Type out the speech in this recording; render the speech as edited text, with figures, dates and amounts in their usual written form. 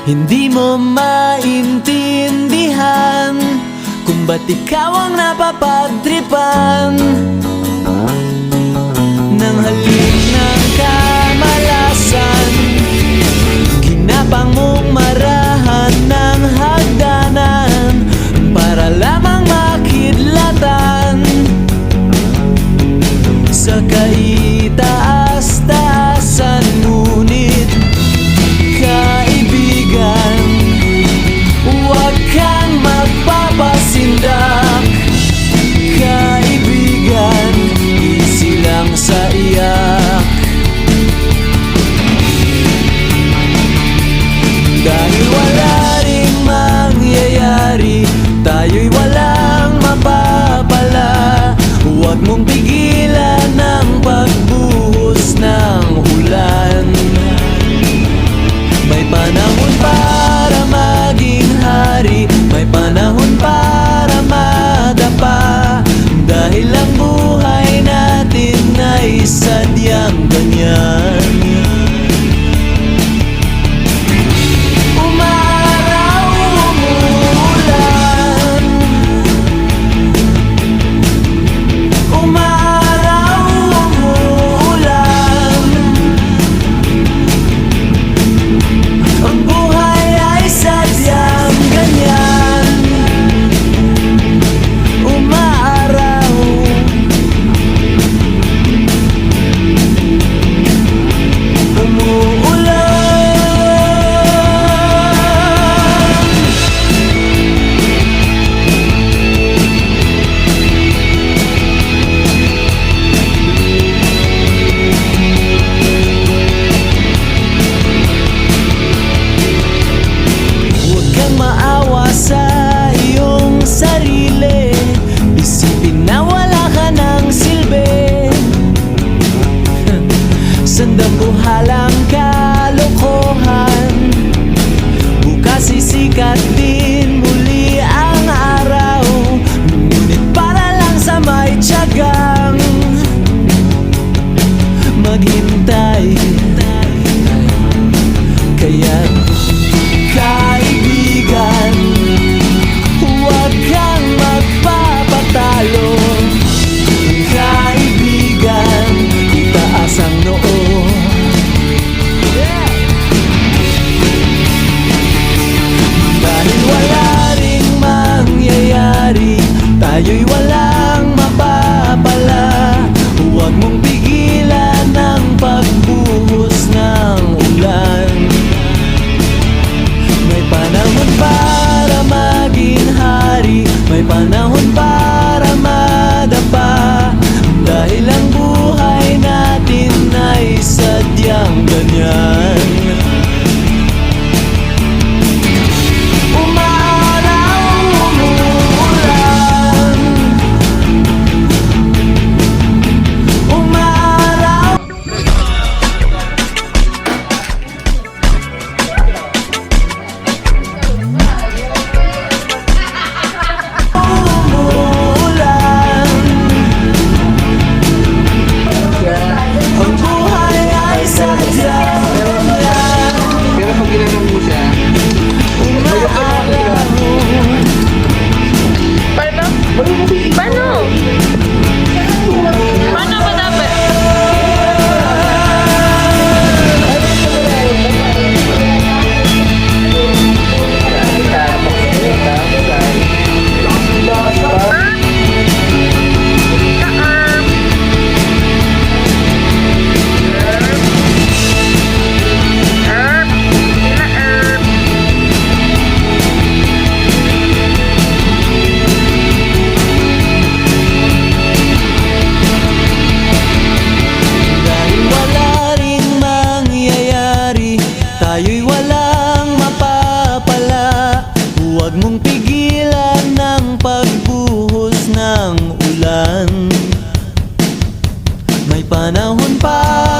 Hindi mo maintindihan kung ba't ikaw ang napapagtripan ng halik ng kamalasan. Ginapang mong marahan ng hagdanan para lamang makidlatan sa kaitaas-taasan. Ngunit kaibigan, huwag kang magpapasindak. Kaibigan, easy lang sa iyak. Dahil wala ring mangyayari, tayo'y walang mapapala. Huwag mong pigilan ang pagbuhos ng ulan. May panahon para maging hari, may panahon para madapa. Dahil ang buhay natin ay sadyang ganyan. Sandabuhalang kalokohan, bukas sisikat din muli ang araw. Ngunit para lang sa may tiyagang maghintay. Kaya't kaibigan, huwag kang magpapatalo. Kaibigan, itaas ang noo. Dahil wala ring mangyayari, tayo'y walang mapapala. Huwag mong pigilan ang pagbuhos ng ulan. May panahon para maging hari, may panahon para madapa. Dahil ang buhay natin ay sadyang ganyan. Tayo'y walang mapapala. Huwag mong pigilan ang pagbuhos ng ulan. May panahon pa